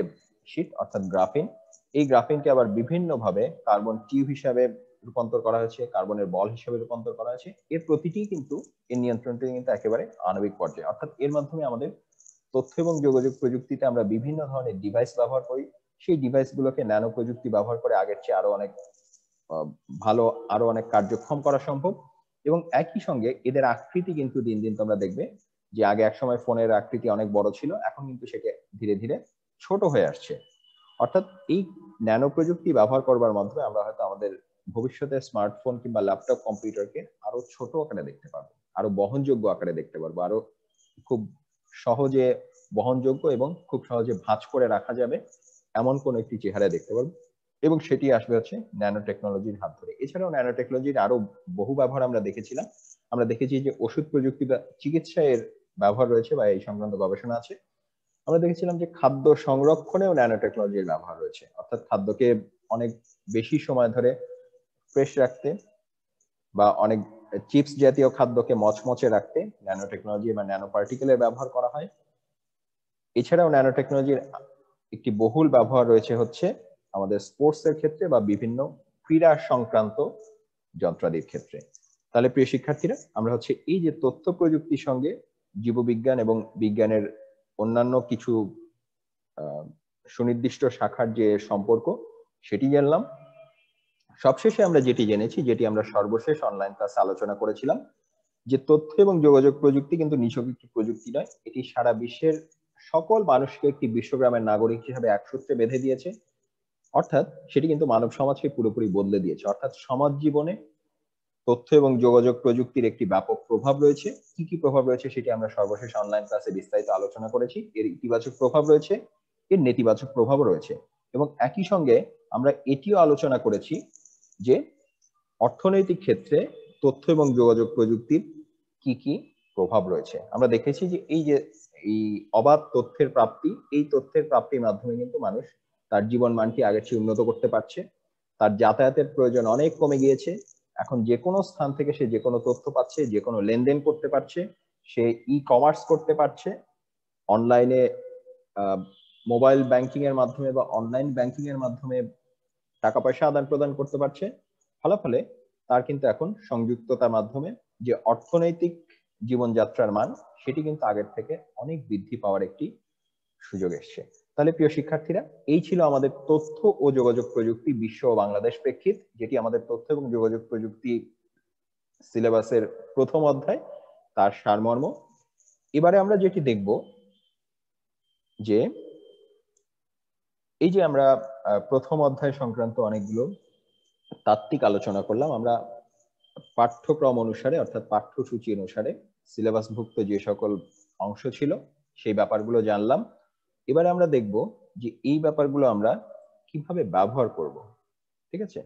শীট অর্থাৎ গ্রাফিন। এই গ্রাফিনকে আবার বিভিন্ন ভাবে কার্বন টিউব হিসাবে রূপান্তর করা হয়েছে, কার্বনের বল হিসেবে রূপান্তর করা হয়েছে। এর প্রতিটি কিন্তু এর নিয়ন্ত্রণটি কিন্তু একেবারে আণবিক পর্যায়ে, অর্থাৎ এর মাধ্যমে আমাদের তথ্য এবং যোগাযোগ প্রযুক্তিতে আমরা বিভিন্ন ধরনের ডিভাইস ব্যবহার করি। সেই ডিভাইস গুলোকে ন্যানো প্রযুক্তি ব্যবহার করে আগের চেয়ে আরো অনেক ভালো, আরো অনেক কার্যক্ষম করা সম্ভব। এবং একই সঙ্গে এদের আকৃতি কিন্তু দিন দিন তোমরা দেখবে যে আগে এক সময় ফোনের আকৃতি অনেক বড় ছিল, এখন কিন্তু সেটা ধীরে ধীরে ছোট হয়ে আসছে। অর্থাৎ এই ন্যানো প্রযুক্তি ব্যবহার করবার মাধ্যমে আমরা হয়তো আমাদের ভবিষ্যতে স্মার্টফোন কিংবা ল্যাপটপ কম্পিউটারকে আরো ছোট আকারে দেখতে পারবো, আরো বহনযোগ্য আকারে দেখতে পারবো, আরো খুব সহজে বহনযোগ্য এবং খুব সহজে ভাঁজ করে রাখা যাবে এমন কোন একটি চেহারা দেখতে পারবো, এবং সেটি আসবে হচ্ছে ন্যানো টেকনোলজির হাত ধরে। এছাড়াও ন্যানো টেকনোলজির আরো বহু ব্যবহার আমরা দেখেছিলাম। আমরা দেখেছি যে ওষুধ প্রযুক্তি বা চিকিৎসা এর ব্যবহার রয়েছে বা এই সংক্রান্ত গবেষণা আছে। আমরা দেখেছিলাম যে খাদ্য সংরক্ষণেও ন্যানো টেকনোলজির ব্যবহার রয়েছে, অর্থাৎ খাদ্যকে অনেক বেশি সময় ধরে ফ্রেশ রাখতে বা অনেক চিপস জাতীয় খাদ্যকে মচমচে রাখতে ন্যানো টেকনোলজি বা ন্যানো পার্টিকেলের ব্যবহার করা হয়। এছাড়াও ন্যানো টেকনোলজির একটি বহুল ব্যবহার রয়েছে হচ্ছে আমাদের স্পোর্টস এর ক্ষেত্রে বা বিভিন্ন ক্রীড়া সংক্রান্ত যন্ত্রাদির ক্ষেত্রে। তাহলে প্রিয় শিক্ষার্থীরা, আমরা হচ্ছে এই যে তথ্য প্রযুক্তির সঙ্গে জীববিজ্ঞান এবং বিজ্ঞানের অন্যান্য কিছু সুনির্দিষ্ট শাখার যে সম্পর্ক সেটি জানলাম। সবশেষে আমরা যেটি জেনেছি, যেটি আমরা সর্বশেষ অনলাইন ক্লাসে আলোচনা করেছিলাম, যে তথ্য এবং যোগাযোগ প্রযুক্তি কিন্তু নিছক একটি প্রযুক্তি নয়, এটি সারা বিশ্বের সকল মানুষকে একটি বিশ্বগ্রামের নাগরিক হিসেবে এক সূত্রে বেঁধে দিয়েছে। অর্থাৎ সেটি কিন্তু মানব সমাজকে পুরোপুরি বদলে দিয়েছে। অর্থাৎ সমাজ জীবনে তথ্য এবং যোগাযোগ প্রযুক্তির একটি ব্যাপক প্রভাব রয়েছে। কি কি প্রভাব রয়েছে সেটি আমরা সর্বশেষ অনলাইন ক্লাসে বিস্তারিত আলোচনা করেছি। এর ইতিবাচক প্রভাব রয়েছে, এর নেতিবাচক প্রভাবও রয়েছে, এবং একই সঙ্গে আমরা এটিও আলোচনা করেছি যে অর্থনৈতিক ক্ষেত্রে তথ্য এবং যোগাযোগ প্রযুক্তির কি কি প্রভাব রয়েছে। আমরা দেখেছি যে এই অবাধ তথ্যের প্রাপ্তি, এই তথ্যের প্রাপ্তির মাধ্যমে কিন্তু মানুষ তার জীবন মানটি আগের চেয়ে উন্নত করতে পারছে, তার যাতায়াতের প্রয়োজন অনেক কমে গিয়েছে। এখন যে কোনো স্থান থেকে সে যে কোনো তথ্য পাচ্ছে, যে কোনো লেনদেন করতে পারছে, সে ই কমার্স করতে পারছে, অনলাইনে মোবাইল ব্যাংকিং এর মাধ্যমে বা অনলাইন ব্যাংকিং এর মাধ্যমে টাকা পয়সা আদান প্রদান করতে পারছে। ফলে তার কিন্তু এখন সংযুক্ততার মাধ্যমে যে অর্থনৈতিক জীবনযাত্রার মান সেটি কিন্তু আগের থেকে অনেক বৃদ্ধি পাওয়ার একটি সুযোগ এসছে। তাহলে প্রিয় শিক্ষার্থীরা, এই ছিল আমাদের তথ্য ও যোগাযোগ প্রযুক্তি বিশ্ব ও বাংলাদেশ প্রেক্ষিত, যেটি আমাদের তথ্য এবং যোগাযোগ প্রযুক্তি সিলেবাসের প্রথম অধ্যায়, তার সারমর্ম। এবারে আমরা যেটি দেখব যে এই যে আমরা প্রথম অধ্যায় সংক্রান্ত অনেকগুলো তাত্ত্বিক আলোচনা করলাম, আমরা পাঠ্যক্রম অনুসারে অর্থাৎ পাঠ্যসূচি অনুসারে সিলেবাসভুক্ত যে সকল অংশ ছিল সেই ব্যাপারগুলো জানলাম। এবারে আমরা দেখব যে এই ব্যাপারগুলো আমরা কিভাবে ব্যবহার করব। ঠিক আছে,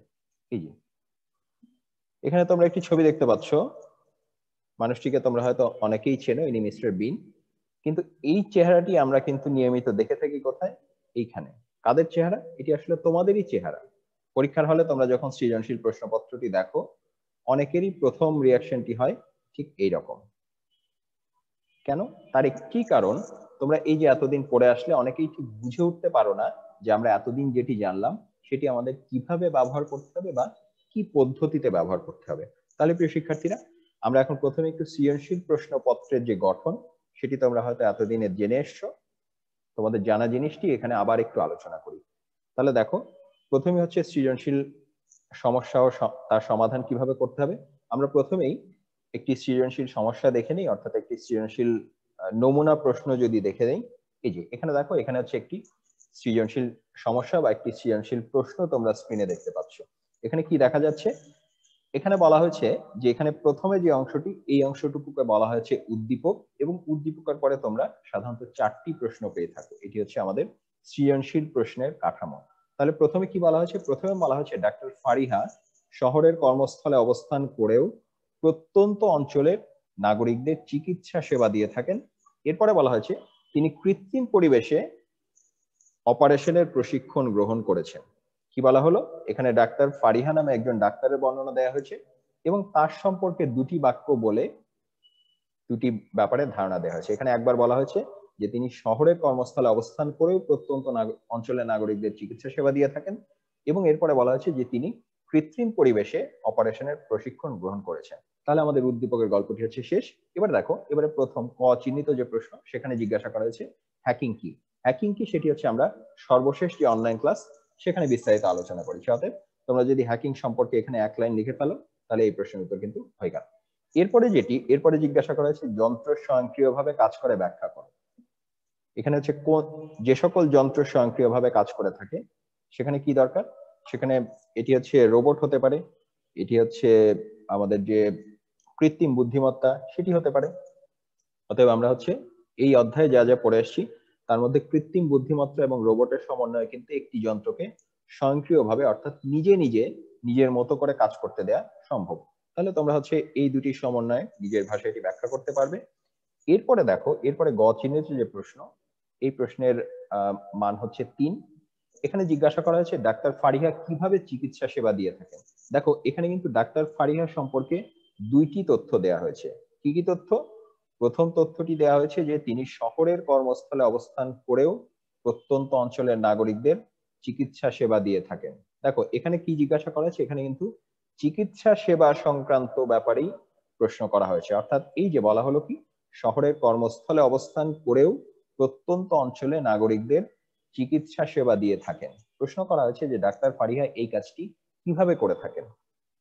এই যে এখানে তোমরা একটি ছবি দেখতে পাচ্ছ, মানুষটিকে তোমরা হয়তো অনেকেই চেনো, ইনি মিস্টার বিন। কিন্তু এই চেহারাটি আমরা কিন্তু নিয়মিত দেখে থাকি কোথায়? এইখানে। কাদের চেহারা? এটি আসলে তোমাদেরই চেহারা। পরীক্ষার হলে তোমরা যখন সৃজনশীল প্রশ্নপত্রটি দেখো, অনেকেরই প্রথম রিয়াকশনটি হয় ঠিক এই রকম। কেন? তার একটি কারণ, তোমরা এই যে এতদিন পড়ে আসলে অনেকেই ঠিক বুঝে উঠতে পারো না যে আমরা এতদিন যেটি জানলাম সেটি আমাদের কিভাবে ব্যবহার করতে হবে বা কি পদ্ধতিতে ব্যবহার করতে হবে। তাহলে প্রিয় শিক্ষার্থীরা, আমরা এখন প্রথমে একটু সৃজনশীল প্রশ্নপত্রের যে গঠন সেটি তোমরা হয়তো এতদিনে জেনে এসছো। তোমাদের জানা জিনিসটি এখানে আবার একটু আলোচনা করি। তাহলে দেখো, প্রথমে হচ্ছে সৃজনশীল সমস্যা ও তার সমাধান কিভাবে করতে হবে। আমরা প্রথমেই একটি সৃজনশীল সমস্যা দেখে নিই, অর্থাৎ একটি সৃজনশীল নমুনা প্রশ্ন যদি দেখে নিই। এই যে এখানে দেখো, এখানে হচ্ছে একটি সৃজনশীল সমস্যা বা একটি সৃজনশীল প্রশ্ন তোমরা স্ক্রিনে দেখতে পাচ্ছ। এখানে কি দেখা যাচ্ছে? এখানে বলা হয়েছে যে এখানে প্রথমে যে অংশটি, এই অংশটুকুকে বলা হয়েছে উদ্দীপক, এবং উদ্দীপকের পরে তোমরা সাধারণত 4টি প্রশ্ন পেয়ে থাকো। এটি হচ্ছে আমাদের সৃজনশীল প্রশ্নের কাঠামো। তাহলে প্রথমে কি বলা হয়েছে? প্রথমে বলা হয়েছে ডাক্তার ফারিহা শহরের কর্মস্থলে অবস্থান করেও প্রত্যন্ত অঞ্চলের নাগরিকদের চিকিৎসা সেবা দিয়ে থাকেন। এরপরে বলা হয়েছে তিনি কৃত্রিম পরিবেশে অপারেশনের প্রশিক্ষণ গ্রহণ করেছেন। কি বলা হলো? এখানে ডাক্তার ফারিহা নামে একজন ডাক্তারের বর্ণনা দেওয়া হয়েছে এবং তার সম্পর্কে দুটি বাক্য বলে দুটি ব্যাপারে ধারণা দেওয়া হয়েছে। এখানে একবার বলা হয়েছে যে তিনি শহরের কর্মস্থলে অবস্থান করেও প্রত্যন্ত অঞ্চলের নাগরিকদের চিকিৎসা সেবা দিয়ে থাকেন, এবং এরপরে বলা হয়েছে যে তিনি কৃত্রিম পরিবেশে অপারেশনের প্রশিক্ষণ গ্রহণ করেছেন। তাহলে আমাদের উদ্দীপকের গল্পটি হচ্ছে শেষ। এবার দেখো, এবারে প্রথম ক চিহ্নিত যে প্রশ্ন, সেখানে জিজ্ঞাসা করা হয়েছে হ্যাকিং কি। হ্যাকিং কি সেটি হচ্ছে আমরা সর্বশেষ যে অনলাইন ক্লাস সেখানে বিস্তারিত আলোচনা করেছি। অতএব তোমরা যদি হ্যাকিং সম্পর্কে এখানে এক লাইন লিখে ফেলো তাহলে এই প্রশ্নের উত্তর কিন্তু হয়ে গেল। এরপরে জিজ্ঞাসা করা হয়েছে যন্ত্র স্বয়ংক্রিয়ভাবে কাজ করে ব্যাখ্যা করো। এখানে হচ্ছে যে সকল যন্ত্র স্বয়ংক্রিয়ভাবে কাজ করে থাকে সেখানে কি দরকার? সেখানে এটি হচ্ছে রোবট হতে পারে, এটি হচ্ছে আমাদের যে কৃত্রিম বুদ্ধিমত্তা সেটি হতে পারে। অতএব আমরা হচ্ছে এই অধ্যায়ে যা যা পড়ে আসছি তার মধ্যে কৃত্রিম বুদ্ধিমত্তা এবং রোবটের সমন্বয়ে কিন্তু একটি যন্ত্রকে স্বয়ংক্রিয়ভাবে অর্থাৎ নিজের মতো করে কাজ করতে দেয়া সম্ভব। তাহলে তোমরা হচ্ছে এই দুটি সমন্বয়ে নিজের ভাষায় এটি ব্যাখ্যা করতে পারবে। এরপরে দেখো, এরপরে গ চিহ্নিত যে প্রশ্ন, এই প্রশ্নের মান হচ্ছে 3। এখানে জিজ্ঞাসা করা হয়েছে ডাক্তার ফারিহা কিভাবে চিকিৎসা সেবা দিয়ে থাকেন। দেখো, এখানে কিন্তু ডাক্তার ফারিহা সম্পর্কে দুইটি তথ্য দেয়া হয়েছে। কি কি তথ্য? প্রথম তথ্যটি দেওয়া হয়েছে যে তিনি শহরের কর্মস্থলে অবস্থান করেও প্রত্যন্ত অঞ্চলের নাগরিকদের চিকিৎসা সেবা দিয়ে থাকেন। দেখো, এখানে কি জিজ্ঞাসা করা হয়েছে? এখানে কিন্তু চিকিৎসা সেবা সংক্রান্ত ব্যাপারেই প্রশ্ন করা হয়েছে। অর্থাৎ এই যে বলা হলো কি, শহরের কর্মস্থলে অবস্থান করেও প্রত্যন্ত অঞ্চলে নাগরিকদের চিকিৎসা সেবা দিয়ে থাকেন। প্রশ্ন করা হয়েছে যে ডাক্তার ফারিহা এই কাজটি কিভাবে করে থাকেন।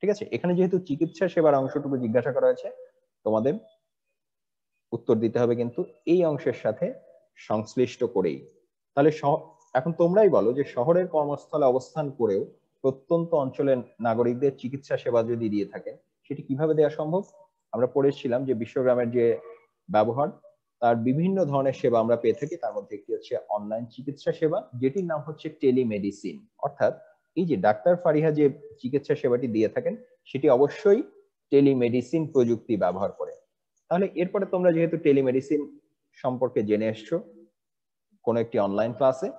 ঠিক আছে, এখানে যেহেতু চিকিৎসা সেবার অংশটুকু জিজ্ঞাসা করা হয়েছে, তোমাদের উত্তর দিতে হবে কিন্তু এই অংশের সাথে সংশ্লিষ্ট করেই। তাহলে এখন তোমরাই বলো যে শহরের কর্মস্থলে অবস্থান করেও প্রত্যন্ত অঞ্চলের নাগরিকদের চিকিৎসা সেবা যদি দিয়ে থাকেন সেটি কিভাবে দেওয়া সম্ভব? আমরা পড়েছিলাম যে বিশ্বগ্রামের যে ব্যবহার, তার বিভিন্ন ধরনের সেবা আমরা পেয়ে থাকি। তার মধ্যে একটি হচ্ছে অনলাইন চিকিৎসা সেবা, যেটির নাম হচ্ছে টেলিমেডিসিন। অর্থাৎ এই যে ডাক্তার ফারিহা যে চিকিৎসা সেবাটি দিয়ে থাকেন সেটি অবশ্যই টেলিমেডিসিন প্রযুক্তি ব্যবহার করে। তাহলে এরপরে তোমরা যেহেতু টেলিমেডিসিন সম্পর্কে জেনে এসছো কোন একটি অনলাইন ক্লাসে,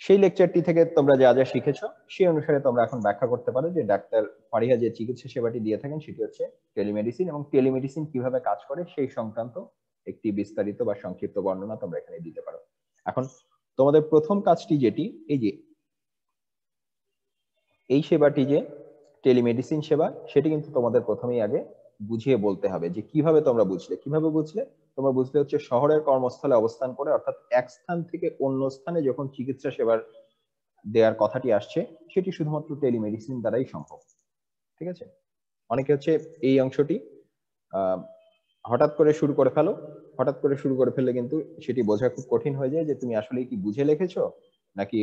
সেই লেকচারটি থেকে তোমরা যা যা শিখেছো সেই অনুসারে তোমরা এখন ব্যাখ্যা করতে পারো যে ডাক্তার ফারিহা যে চিকিৎসা সেবাটি দিয়ে থাকেন সেটি হচ্ছে টেলিমেডিসিন, এবং টেলিমেডিসিন কিভাবে কাজ করে সেই সংক্রান্ত একটি বিস্তারিত বা সংক্ষিপ্ত বর্ণনা তোমরা এখানে দিতে পারো। এখন তোমাদের প্রথম কাজটি যেটি, এই যে এই সেবাটি যে টেলিমেডিসিন সেবা, সেটি কিন্তু তোমাদের প্রথমেই আগে বুঝিয়ে বলতে হবে যে কিভাবে তোমরা বুঝলে। কিভাবে বুঝলে? তোমরা বুঝলে হচ্ছে শহরের কর্মস্থলে অবস্থান করে, অর্থাৎ এক স্থান থেকে অন্য স্থানে যখন চিকিৎসা সেবার দেওয়ার কথাটি আসছে সেটি শুধুমাত্র টেলিমেডিসিন দ্বারাই সম্ভব। ঠিক আছে? অনেকে হচ্ছে এই অংশটি হঠাৎ করে শুরু করে ফেলো, হঠাৎ করে শুরু করে ফেললে কিন্তু সেটি বোঝা খুব কঠিন হয়ে যায় যে তুমি আসলে কি বুঝে লিখেছো নাকি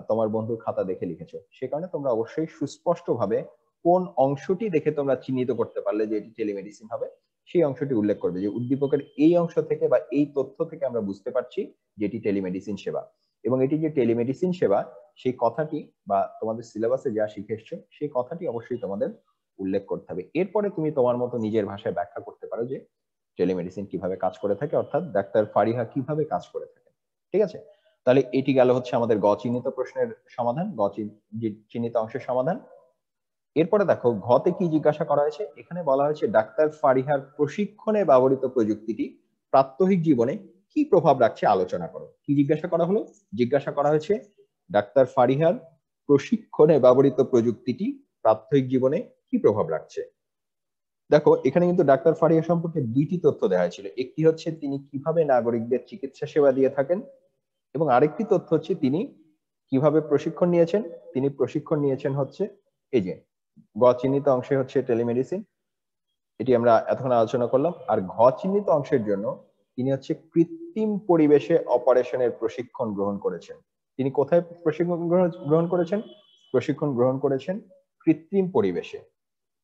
তোমার বন্ধুর খাতা দেখে লিখেছো। সে কারণে তোমরা অবশ্যই সুস্পষ্টভাবে কোন অংশটি দেখে তোমরা চিহ্নিত করতে পারলে যে এটি টেলিমেডিসিন হবে সেই অংশটি উল্লেখ করবে, যে উদ্দীপকের এই অংশ থেকে বা এই তথ্য থেকে আমরা বুঝতে পারছি যে এটি টেলিমেডিসিন সেবা। এবং এটি যে টেলিমেডিসিন সেবা সেই কথাটি বা তোমাদের সিলেবাসে যা শিখে এসছো সেই কথাটি অবশ্যই তোমাদের উল্লেখ করতে হবে। এরপরে তুমি তোমার মতো নিজের ভাষায় ব্যাখ্যা করতে পারো যে টেলিমেডিসিন কিভাবে কাজ করে থাকে, অর্থাৎ ডাক্তার ফারিহা কিভাবে কাজ করে থাকে। ঠিক আছে? তাহলে এটি গেল হচ্ছে আমাদের গ চিহ্নিত প্রশ্নের সমাধান, গ চিহ্নিত অংশের সমাধান। এরপরে দেখো ঘতে কি জিজ্ঞাসা করা হয়েছে। এখানে বলা হয়েছে ডাক্তার ফারিহার প্রশিক্ষণে ব্যবহৃত প্রযুক্তিটি প্রাত্যহিক জীবনে কি প্রভাব রাখছে আলোচনা করো। কি জিজ্ঞাসা করা হলো? জিজ্ঞাসা করা হয়েছে ডাক্তার ফারিহার প্রশিক্ষণে ব্যবহৃত প্রযুক্তিটি প্রাত্যহিক জীবনে কি প্রভাব রাখছে। দেখো এখানে কিন্তু ডাক্তার ফারিহা সম্পর্কে দুইটি তথ্য দেওয়া হয়েছিল। একটি হচ্ছে তিনি কিভাবে নাগরিকদের চিকিৎসা সেবা দিয়ে থাকেন, এবং আরেকটি তথ্য হচ্ছে তিনি কিভাবে প্রশিক্ষণ নিয়েছেন। তিনি প্রশিক্ষণ নিয়েছেন হচ্ছে এই যে গ চিহ্নিত অংশে হচ্ছে টেলিমেডিসিন, এটি আমরা এতক্ষণ আলোচনা করলাম। আর ঘ চিহ্নিত অংশের জন্য তিনি হচ্ছে কৃত্রিম পরিবেশে অপারেশনের প্রশিক্ষণ গ্রহণ করেছেন। তিনি কোথায় প্রশিক্ষণ গ্রহণ করেছেন? প্রশিক্ষণ গ্রহণ করেছেন কৃত্রিম পরিবেশে।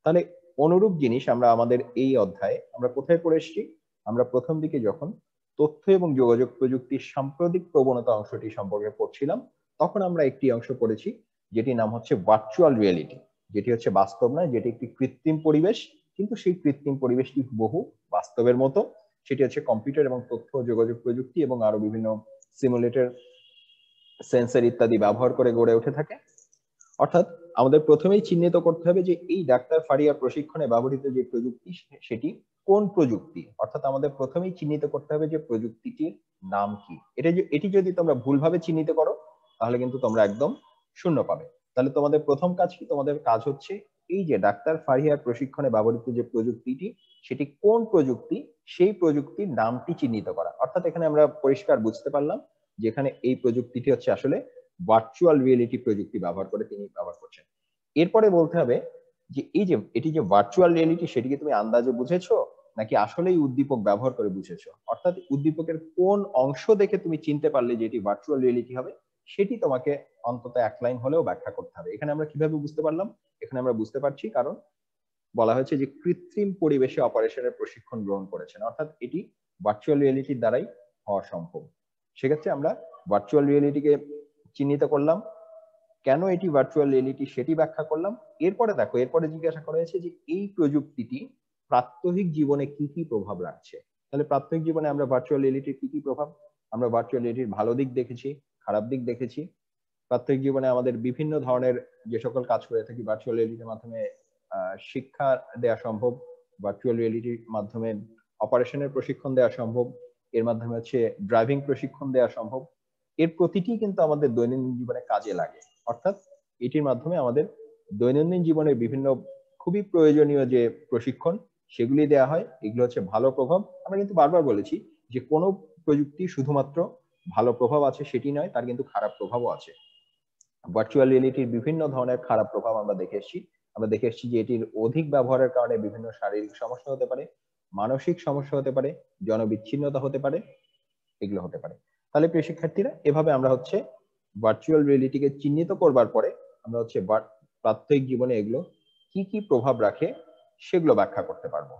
তাহলে অনুরূপ জিনিস আমরা আমাদের এই অধ্যায়ে আমরা কোথায় পড়ে এসেছি? আমরা প্রথম দিকে যখন তথ্য এবং যোগাযোগ প্রযুক্তির সাম্প্রতিক প্রবণতা অংশটি সম্পর্কে পড়ছিলাম তখন আমরা একটি অংশ পড়েছি যেটির নাম হচ্ছে ভার্চুয়াল রিয়েলিটি, যেটি হচ্ছে বাস্তব নয়, যেটি একটি কৃত্রিম পরিবেশ, কিন্তু সেই কৃত্রিম পরিবেশটি বহু বাস্তবের মতো। সেটি হচ্ছে কম্পিউটার এবং তথ্য যোগাযোগ প্রযুক্তি এবং আরো বিভিন্ন সিমুলেটর, সেন্সর ইত্যাদি ব্যবহার করে গড়ে উঠে থাকে। অর্থাৎ আমাদের প্রথমেই চিহ্নিত করতে হবে যে এই ডাক্তার ফারিয়া প্রশিক্ষণে ব্যবহৃত যে প্রযুক্তি সেটি কোন প্রযুক্তি। অর্থাৎ আমাদের প্রথমেই চিহ্নিত করতে হবে যে প্রযুক্তিটির নাম কি। এটি যদি তোমরা ভুলভাবে চিহ্নিত করো তাহলে কিন্তু তোমরা একদম শূন্য পাবে। তাহলে তোমাদের প্রথম কাজ কি? তোমাদের কাজ হচ্ছে এই যে ডাক্তার ফারিয়ার প্রশিক্ষণে ব্যবহৃত যে প্রযুক্তিটি সেটি কোন প্রযুক্তি, সেই প্রযুক্তির নামটি চিহ্নিত করা। অর্থাৎ এখানে আমরা পরিষ্কার বুঝতে পারলাম যে এখানে এই প্রযুক্তিটি হচ্ছে আসলে ভার্চুয়াল রিয়েলিটি প্রযুক্তি ব্যবহার করে তিনি ব্যবহার করছেন। এরপরে বলতে হবে যে এই যে এটি যে ভার্চুয়াল রিয়েলিটি সেটি কি তুমি আন্দাজে বুঝেছো নাকি আসলেই উদ্দীপক ব্যবহার করে বুঝেছো? অর্থাৎ উদ্দীপকের কোন অংশ দেখে তুমি চিনতে পারলে যে এটি ভার্চুয়াল রিয়েলিটি হবে সেটি তোমাকে অন্তত এক লাইন হলেও ব্যাখ্যা করতে হবে। এখানে আমরা কিভাবে বুঝতে পারলাম? এখানে আমরা বুঝতে পারছি কারণ বলা হয়েছে যে কৃত্রিম পরিবেশে অপারেশনের প্রশিক্ষণ গ্রহণ করেছেন, অর্থাৎ এটি ভার্চুয়াল রিয়েলিটির দ্বারাই হওয়া সম্ভব। সেক্ষেত্রে আমরা ভার্চুয়াল রিয়েলিটিকে চিহ্নিত করলাম, কেন এটি ভার্চুয়াল রিয়েলিটি সেটি ব্যাখ্যা করলাম। এরপরে দেখো এরপরে জিজ্ঞাসা করা হয়েছে যে এই প্রযুক্তিটি প্রাত্যহিক জীবনে কি কি প্রভাব রাখছে। তাহলে প্রাত্যহিক জীবনে আমরা ভার্চুয়াল রিয়েলিটির কি কি প্রভাব, আমরা ভার্চুয়াল রিয়েলিটির ভালো দিক দেখেছি, খারাপ দিক দেখেছি। প্রাত্যহিক জীবনে আমাদের বিভিন্ন ধরনের যে সকল কাজ করে থাকি ভার্চুয়াল রিয়েলিটির মাধ্যমে শিক্ষা দেওয়া সম্ভব, ভার্চুয়াল রিয়েলিটির মাধ্যমে অপারেশনের প্রশিক্ষণ দেওয়া সম্ভব, এর মাধ্যমে হচ্ছে ড্রাইভিং প্রশিক্ষণ দেওয়া সম্ভব। এর প্রতিটি কিন্তু আমাদের দৈনন্দিন জীবনে কাজে লাগে। অর্থাৎ এটির মাধ্যমে আমাদের দৈনন্দিন জীবনের বিভিন্ন খুবই প্রয়োজনীয় যে প্রশিক্ষণ সেগুলি দেওয়া হয়। এগুলো হচ্ছে ভালো প্রভাব। আমরা কিন্তু বারবার বলেছি যে কোনো প্রযুক্তি শুধুমাত্র ভালো প্রভাব আছে সেটি নয়, তার কিন্তু খারাপ প্রভাবও আছে। ভার্চুয়াল রিয়েলিটির বিভিন্ন ধরনের খারাপ প্রভাব আমরা দেখে এসেছি। আমরা দেখে এসেছি যে এটির অধিক ব্যবহারের কারণে বিভিন্ন শারীরিক সমস্যা হতে পারে, মানসিক সমস্যা হতে পারে, জনবিচ্ছিন্নতা হতে পারে, এগুলো হতে পারে। তাহলে প্রিয় শিক্ষার্থীরা এভাবে আমরা হচ্ছে ভার্চুয়াল রিয়েলিটিকে চিহ্নিত করবার পরে আমরা হচ্ছে প্রাত্যহিক জীবনে এগুলো কি কি প্রভাব রাখে সেগুলো ব্যাখ্যা করতে পারবো।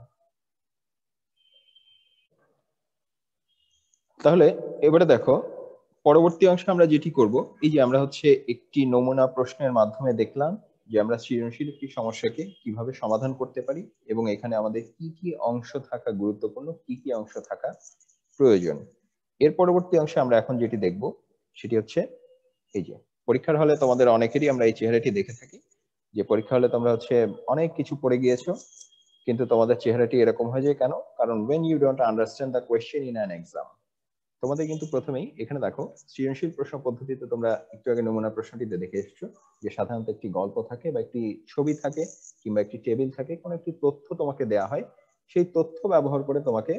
তাহলে এবারে দেখো পরবর্তী অংশে আমরা যেটি করব, এই যে আমরা হচ্ছে একটি নমুনা প্রশ্নের মাধ্যমে দেখলাম যে আমরা সৃজনশীল একটি সমস্যাকে কিভাবে সমাধান করতে পারি এবং এখানে আমাদের কি কি অংশ থাকা গুরুত্বপূর্ণ, কি কি অংশ থাকা প্রয়োজন। এর পরবর্তী অংশে আমরা এখন যেটি দেখব সেটি হচ্ছে এই যে পরীক্ষার হলে তোমাদের অনেকেরই আমরা এই চেহারাটি দেখে থাকি, যে পরীক্ষা হলে তোমরা হচ্ছে অনেক কিছু পড়ে গিয়েছো, কিন্তু তোমাদের চেহারাটি এরকম হয়ে যায় কেন? কারণ when you don't understand the question in an exam, তোমাদের কিন্তু প্রথমেই এখানে দেখো সৃজনশীল প্রশ্ন পদ্ধতিতে তোমরা একটু আগে নমুনা প্রশ্নটিতে দেখে এসেছো যে সাধারণত একটি গল্প থাকে বা একটি ছবি থাকে কিংবা একটি টেবিল থাকে, কোনো একটি তথ্য তোমাকে দেয়া হয়, সেই তথ্য ব্যবহার করে তোমাকে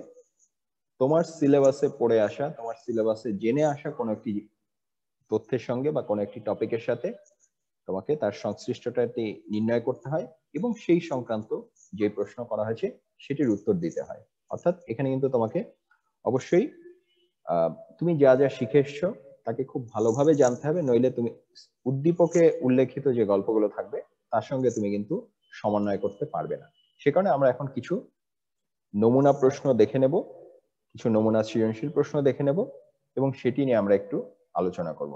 তোমার সিলেবাসে পড়ে আসা, তোমার সিলেবাসে জেনে আসা কোনো একটি তথ্যের সঙ্গে বা কোনো একটি টপিকের সাথে তোমাকে তার সংশ্লিষ্টতাটি নির্ণয় করতে হয় এবং সেই সংক্রান্ত যে প্রশ্ন করা হয়েছে সেটির উত্তর দিতে হয়। অর্থাৎ এখানে কিন্তু তোমাকে অবশ্যই তুমি যা যা শিখে এসছো তাকে খুব ভালোভাবে জানতে হবে, নইলে তুমি উদ্দীপকে উল্লেখিত যে গল্পগুলো থাকবে তার সঙ্গে তুমি কিন্তু সমন্বয় করতে পারবে না। সে কারণে আমরা এখন কিছু নমুনা প্রশ্ন দেখে নেব, কিছু নমুনা সৃজনশীল প্রশ্ন দেখে নেব এবং সেটি নিয়ে আমরা একটু আলোচনা করব।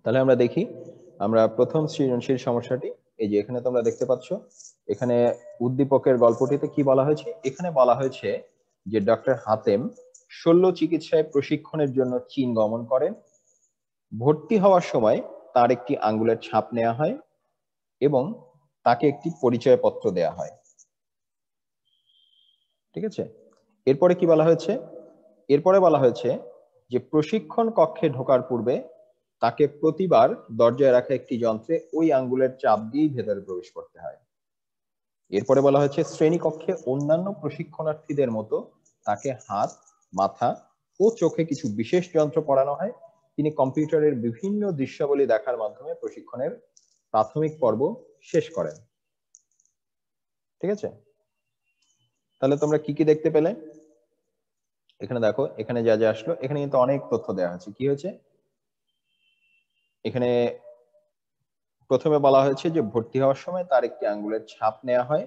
তাহলে আমরা দেখি, আমরা প্রথম সৃজনশীল সমস্যাটি, এই যে এখানে তোমরা দেখতে পাচ্ছ, এখানে উদ্দীপকের গল্পটিতে কি বলা হয়েছে? এখানে বলা হয়েছে যে ডক্টর হাতেম শল্য চিকিৎসায় প্রশিক্ষণের জন্য চীন গমন করেন। ভর্তি হওয়ার সময় তার একটি আঙ্গুলের ছাপ নেওয়া হয় এবং তাকে একটি পরিচয়পত্র দেয়া হয়। ঠিক আছে, এরপরে কি বলা হয়েছে? এরপরে বলা হয়েছে যে প্রশিক্ষণ কক্ষে ঢোকার পূর্বে তাকে প্রতিবার দরজায় রাখা একটি যন্ত্রে ওই আঙ্গুলের চাপ দিয়েই ভেতরে প্রবেশ করতে হয়। এরপরে বলা হয়েছে শ্রেণীকক্ষে অন্যান্য প্রশিক্ষণার্থীদের মতো তাকে হাত, মাথা ও চোখে কিছু বিশেষ যন্ত্র পড়ানো হয়। তিনি কম্পিউটারের বিভিন্ন দৃশ্যাবলী দেখার মাধ্যমে প্রশিক্ষণের প্রাথমিক পর্ব শেষ করেন। ঠিক আছে, তাহলে তোমরা কি কি দেখতে পেলে? এখানে দেখো, এখানে যা যা আসলো, এখানে কিন্তু অনেক তথ্য দেওয়া হয়েছে। কি হয়েছে এখানে? প্রথমে বলা হয়েছে যে ভর্তি হওয়ার সময় তার একটি আঙ্গুলের ছাপ নেওয়া হয়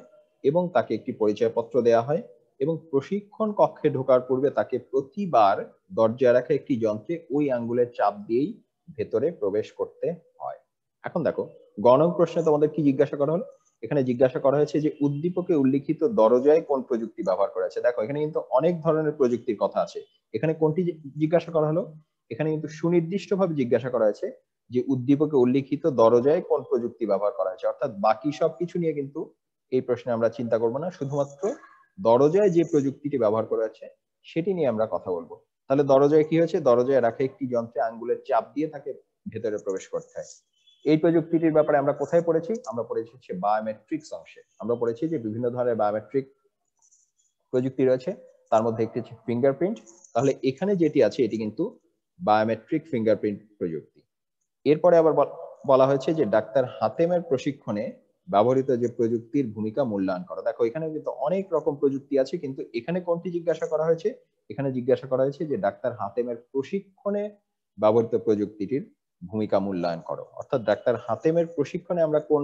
এবং তাকে একটি পরিচয়পত্র দেওয়া হয় এবং প্রশিক্ষণ কক্ষে ঢোকার পূর্বে তাকে প্রতিবার দরজায় রাখা একটি যন্ত্রে ওই আঙ্গুলের চাপ দিয়েই ভেতরে প্রবেশ করতে হয়। এখন দেখো, গ নং প্রশ্নে তোমাদের কি জিজ্ঞাসা করা হলো? এখানে জিজ্ঞাসা করা হয়েছে যে উদ্দীপকে উল্লিখিত দরজায় কোন প্রযুক্তি ব্যবহার করা হয়েছে। দেখো, এখানে কিন্তু অনেক ধরনের প্রযুক্তির কথা আছে। এখানে কোনটি জিজ্ঞাসা করা হলো? এখানে কিন্তু সুনির্দিষ্টভাবে জিজ্ঞাসা করা হয়েছে যে উদ্দীপকে উল্লিখিত দরজায় কোন প্রযুক্তি ব্যবহার করা হয়েছে। অর্থাৎ বাকি সবকিছু নিয়ে কিন্তু এই প্রশ্নে আমরা চিন্তা করব না, শুধুমাত্র দরজায় যে প্রযুক্তিটি ব্যবহার করা হয়েছে সেটি নিয়ে আমরা কথা বলবো। তাহলে দরজায় কি হয়েছে? দরজায় রাখা একটি যন্ত্রে আঙ্গুলের চাপ দিয়ে তাকে ভেতরে প্রবেশ করতে হয়। এই প্রযুক্তিটির ব্যাপারে আমরা কোথায় পড়েছি? আমরা পড়েছি হচ্ছে বায়োমেট্রিক্স অংশে। আমরা পড়েছি যে বিভিন্ন ধরনের বায়োমেট্রিক প্রযুক্তি রয়েছে, তার মধ্যে একটি হচ্ছে ফিঙ্গারপ্রিন্ট। তাহলে এখানে যেটি আছে এটি কিন্তু বায়োমেট্রিক ফিঙ্গারপ্রিন্ট প্রযুক্তি। এরপরে আবার বলা হয়েছে যে ডাক্তার হাতেমের প্রশিক্ষণে ব্যবহৃত যে প্রযুক্তির ভূমিকা মূল্যায়ন করা। দেখো, এখানে কিন্তু অনেক রকম প্রযুক্তি আছে, কিন্তু এখানে কোনটি জিজ্ঞাসা করা হয়েছে? এখানে জিজ্ঞাসা করা হয়েছে যে ডাক্তার হাতেমের প্রশিক্ষণে ব্যবহৃত প্রযুক্তিটির ভূমিকা মূল্যায়ন করো। অর্থাৎ ডাক্তার হাতেমের প্রশিক্ষণে আমরা কোন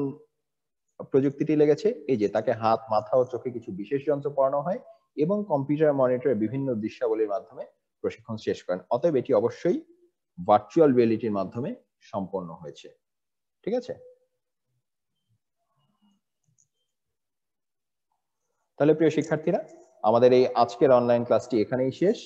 প্রযুক্তিটি লেগেছে? এই যে তাকে হাত, মাথা ও চোখে কিছু বিশেষ যন্ত্র পড়ানো হয় এবং কম্পিউটার মনিটরে বিভিন্ন দৃশ্যাবলীর মাধ্যমে প্রশিক্ষণ শেষ করেন। অতএব এটি অবশ্যই ভার্চুয়াল রিয়েলিটির মাধ্যমে সম্পন্ন হয়েছে। ঠিক আছে, তাহলে প্রিয় শিক্ষার্থীরা, আমাদের এই আজকের অনলাইন ক্লাসটি এখানেই শেষ।